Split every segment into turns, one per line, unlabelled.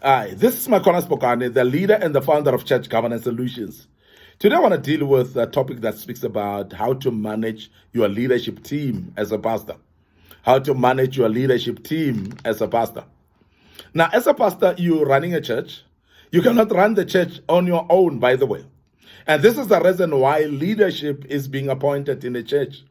Hi, this is Makonas Pokane, the leader and the founder of Church Governance Solutions. Today I want to deal with a topic that speaks about how to manage your leadership team as a pastor. How to manage your leadership team as a pastor. Now, as a pastor, you're running a church. You cannot run the church on your own, by the way. And this is the reason why leadership is being appointed in the church.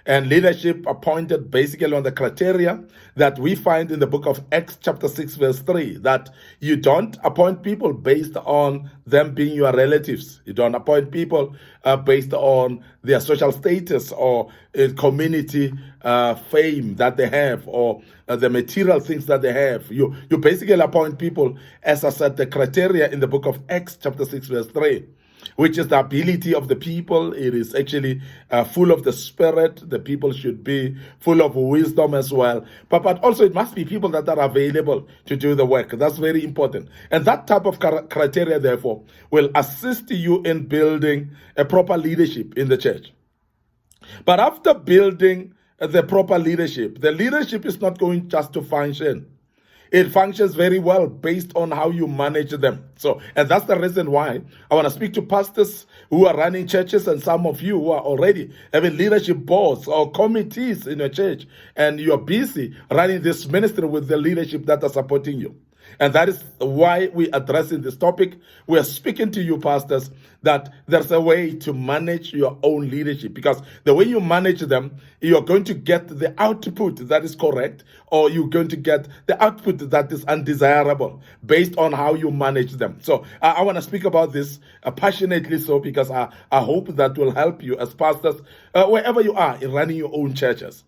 And leadership appointed basically on the criteria that we find in the book of Acts chapter 6 verse 3, that you don't appoint people based on them being your relatives. You don't appoint people based on their social status or community fame that they have, or the material things that they have. You basically appoint people, as I said, the criteria in the book of Acts chapter 6 verse 3. Which is the ability of the people. It is actually full of the Spirit. The people should be full of wisdom as well. But also it must be people that are available to do the work. That's very important. And that type of criteria, therefore, will assist you in building a proper leadership in the church. But after building the proper leadership, the leadership is not going just to function. It functions very well based on how you manage them. And that's the reason why I want to speak to pastors who are running churches, and some of you who are already having leadership boards or committees in your church, and you're busy running this ministry with the leadership that are supporting you. And that is why we're addressing this topic. We are speaking to you, pastors, that there's a way to manage your own leadership, because the way you manage them, you're going to get the output that is correct, or you're going to get the output that is undesirable based on how you manage them. So I want to speak about this passionately, so because I hope that will help you as pastors wherever you are in running your own churches.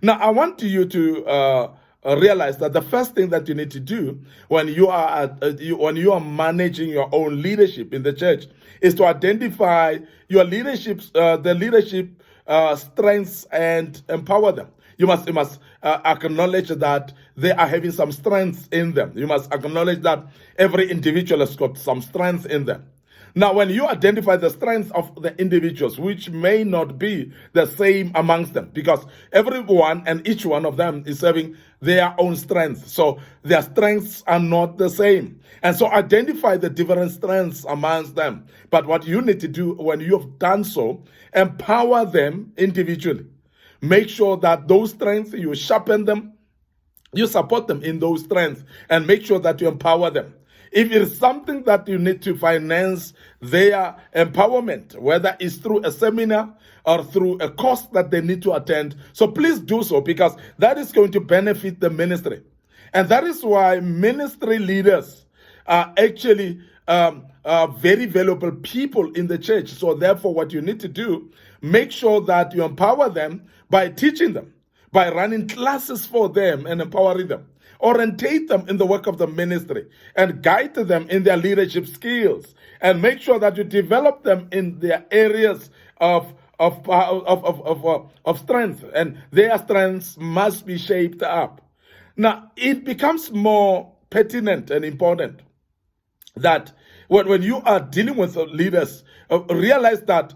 Now, I want you to realize that the first thing that you need to do when you are managing your own leadership in the church is to identify your the leadership strengths and empower them. You must acknowledge that they are having some strengths in them. You must acknowledge that every individual has got some strengths in them. Now, when you identify the strengths of the individuals, which may not be the same amongst them, because everyone and each one of them is having their own strengths. So their strengths are not the same. And so identify the different strengths amongst them. But what you need to do when you have done so, empower them individually. Make sure that those strengths, you sharpen them, you support them in those strengths, and make sure that you empower them. If it is something that you need to finance their empowerment, whether it's through a seminar or through a course that they need to attend, so please do so, because that is going to benefit the ministry. And that is why ministry leaders are actually very valuable people in the church. So therefore, what you need to do, make sure that you empower them by teaching them, by running classes for them and empowering them. Orientate them in the work of the ministry and guide them in their leadership skills, and make sure that you develop them in their areas of strength, and their strengths must be shaped up. Now, it becomes more pertinent and important that when you are dealing with leaders, realize that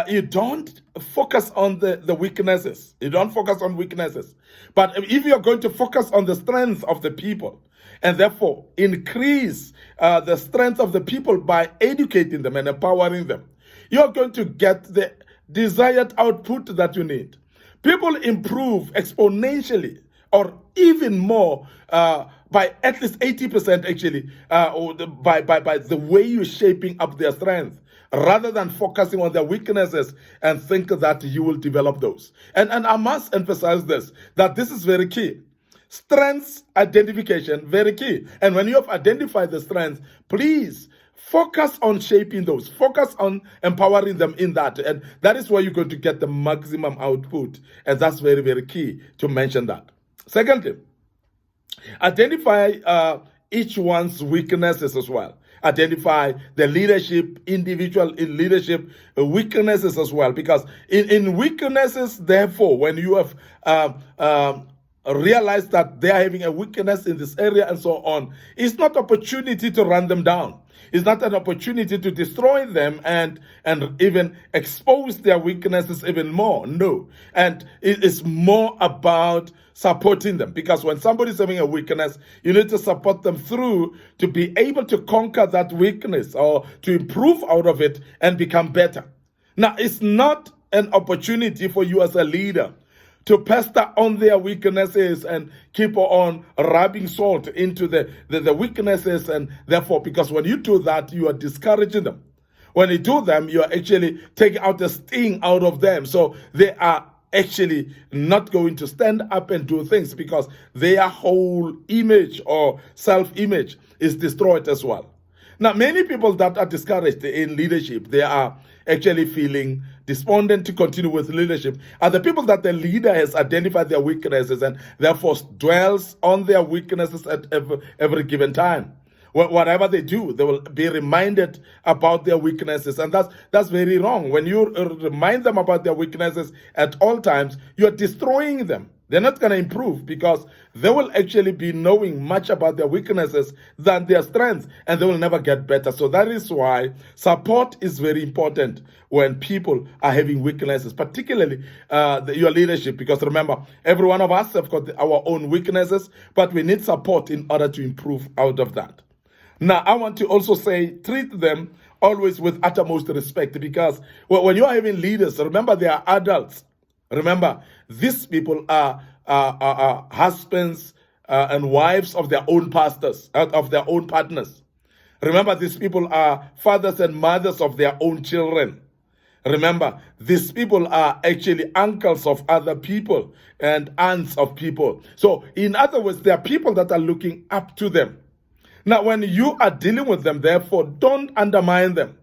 you don't focus on the weaknesses. You don't focus on weaknesses. But if you're going to focus on the strength of the people, and therefore increase the strength of the people by educating them and empowering them, you're going to get the desired output that you need. People improve exponentially, or even more, by at least 80% actually, by the way you're shaping up their strength, rather than focusing on their weaknesses and think that you will develop those. And I must emphasize this, that this is very key. Strengths identification, very key. And when you have identified the strengths, please focus on shaping those. Focus on empowering them in that. And that is where you're going to get the maximum output. And that's very, very key to mention that. Secondly, identify each one's weaknesses as well. Identify the individual in leadership weaknesses as well. Because in weaknesses, therefore, when you have realize that they are having a weakness in this area and so on, it's not opportunity to run them down. It's not an opportunity to destroy them and even expose their weaknesses even more. No. And it is more about supporting them, because when somebody's having a weakness, you need to support them through to be able to conquer that weakness or to improve out of it and become better. Now, it's not an opportunity for you as a leader to pester on their weaknesses and keep on rubbing salt into the weaknesses, and therefore, because when you do that, you are discouraging them. When you do them, you are actually taking out the sting out of them. So they are actually not going to stand up and do things, because their whole image or self-image is destroyed as well. Now, many people that are discouraged in leadership, they are actually feeling despondent to continue with leadership, are the people that the leader has identified their weaknesses and therefore dwells on their weaknesses at every given time. Whatever they do, they will be reminded about their weaknesses, and that's very wrong. When you remind them about their weaknesses at all times, you're destroying them. They're not going to improve, because they will actually be knowing much about their weaknesses than their strengths, and they will never get better. So that is why support is very important when people are having weaknesses, particularly your leadership, because remember, every one of us have got our own weaknesses, but we need support in order to improve out of that. Now, I want to also say, treat them always with uttermost respect, because when you are having leaders, remember, they are adults. Remember, these people are husbands and wives of their own pastors, of their own partners. Remember, these people are fathers and mothers of their own children. Remember, these people are actually uncles of other people and aunts of people. So, in other words, there are people that are looking up to them. Now, when you are dealing with them, therefore, don't undermine them.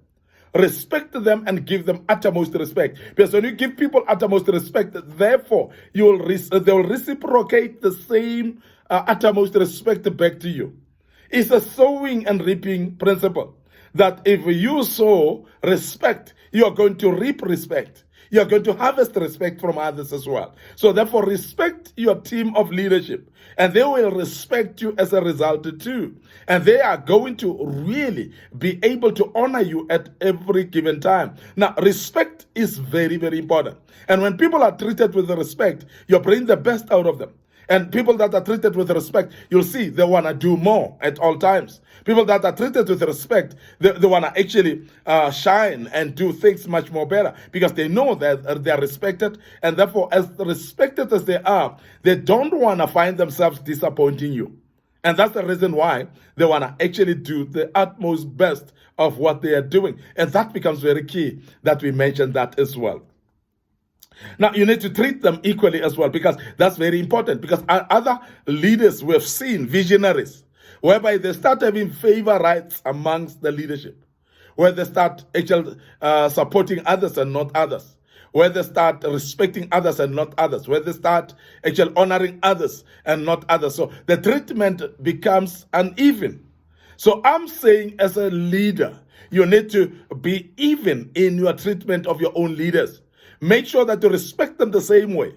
Respect them and give them uttermost respect. Because when you give people uttermost respect, therefore, they will reciprocate the same uttermost respect back to you. It's a sowing and reaping principle, that if you sow respect, you are going to reap respect. You are going to harvest respect from others as well. So therefore, respect your team of leadership, and they will respect you as a result too. And they are going to really be able to honor you at every given time. Now, respect is very, very important. And when people are treated with respect, you're bringing the best out of them. And people that are treated with respect, you'll see they want to do more at all times. People that are treated with respect, they want to actually shine and do things much more better, because they know that they are respected, and therefore, as respected as they are, they don't want to find themselves disappointing you. And that's the reason why they want to actually do the utmost best of what they are doing. And that becomes very key that we mention that as well. Now, you need to treat them equally as well, because that's very important. Because other leaders we have seen, visionaries, whereby they start having favorites amongst the leadership, where they start actually supporting others and not others, where they start respecting others and not others, where they start actually honoring others and not others. So the treatment becomes uneven. So I'm saying, as a leader, you need to be even in your treatment of your own leaders. Make sure that you respect them the same way,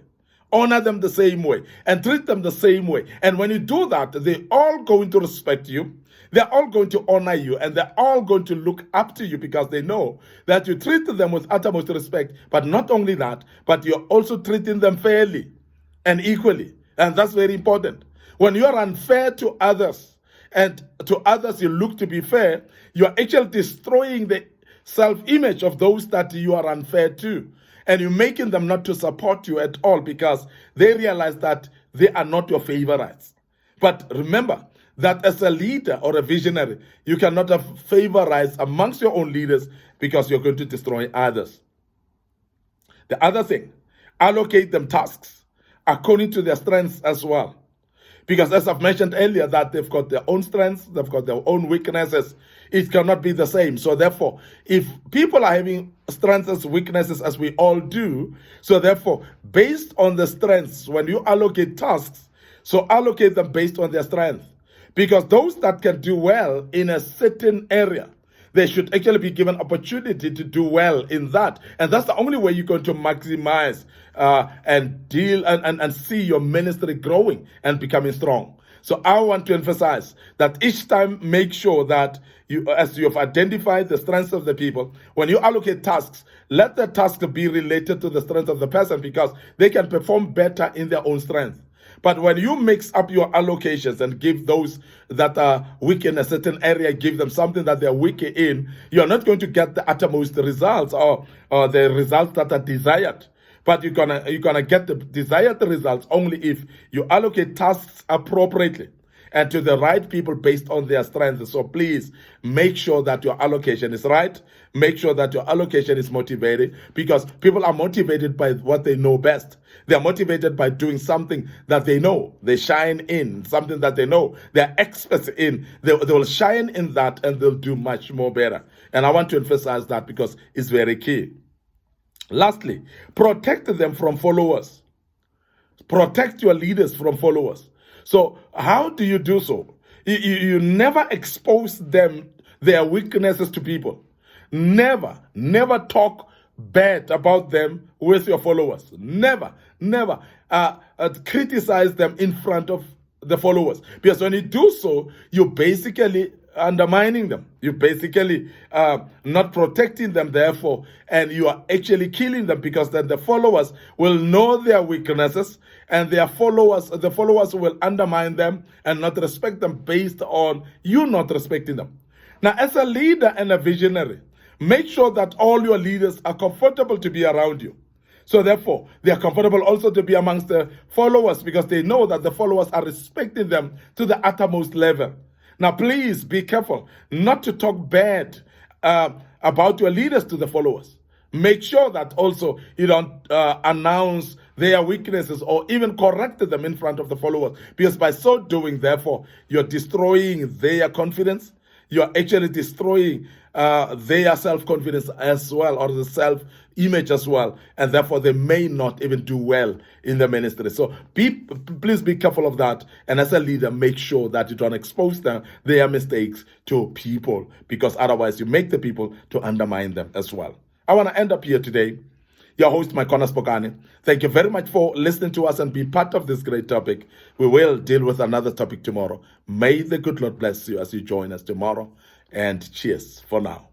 honor them the same way, and treat them the same way. And when you do that, they're all going to respect you, they're all going to honor you, and they're all going to look up to you, because they know that you treat them with uttermost respect. But not only that, but you're also treating them fairly and equally. And that's very important. When you are unfair to others, and to others you look to be fair, you're actually destroying the self-image of those that you are unfair to. And you're making them not to support you at all, because they realize that they are not your favorites. But remember that as a leader or a visionary, you cannot have favorites amongst your own leaders, because you're going to destroy others. The other thing, allocate them tasks according to their strengths as well. Because as I've mentioned earlier, that they've got their own strengths, they've got their own weaknesses. It cannot be the same. So therefore, if people are having strengths and weaknesses, as we all do, so therefore, based on the strengths, when you allocate tasks, so allocate them based on their strength. Because those that can do well in a certain area, they should actually be given opportunity to do well in that. And that's the only way you're going to maximize and deal and see your ministry growing and becoming strong. So I want to emphasize that each time, make sure that you, as you have identified the strengths of the people, when you allocate tasks, let the task be related to the strength of the person, because they can perform better in their own strength. But when you mix up your allocations and give those that are weak in a certain area, give them something that they're weak in, you're not going to get the uttermost results or the results that are desired. But you're gonna get the desired results only if you allocate tasks appropriately and to the right people based on their strengths. So please make sure that your allocation is right. Make sure that your allocation is motivated, because people are motivated by what they know best. They're motivated by doing something that they know. They shine in something that they know. They're experts in. They will shine in that, and they'll do much more better. And I want to emphasize that because it's very key. Lastly, protect them from followers. Protect your leaders from followers. So how do you do so? You never expose them, their weaknesses to people. Never talk bad about them with your followers. Never criticize them in front of the followers. Because when you do so, you basically undermining them. You're basically not protecting them, therefore, and you are actually killing them, because then the followers will know their weaknesses, and the followers will undermine them and not respect them based on you not respecting them. Now, as a leader and a visionary, make sure that all your leaders are comfortable to be around you. So therefore, they are comfortable also to be amongst the followers, because they know that the followers are respecting them to the uttermost level. Now, please be careful not to talk bad about your leaders to the followers. Make sure that also you don't announce their weaknesses or even correct them in front of the followers, because by so doing, therefore, you're destroying their confidence. You're actually destroying their self-confidence as well, or the self-image as well, and therefore they may not even do well in the ministry. So please be careful of that, and as a leader, make sure that you don't expose their mistakes to people, because otherwise you make the people to undermine them as well. I want to end up here today. Your host, Maikona Spokane. Thank you very much for listening to us and be part of this great topic. We will deal with another topic tomorrow. May the good Lord bless you as you join us tomorrow. And cheers for now.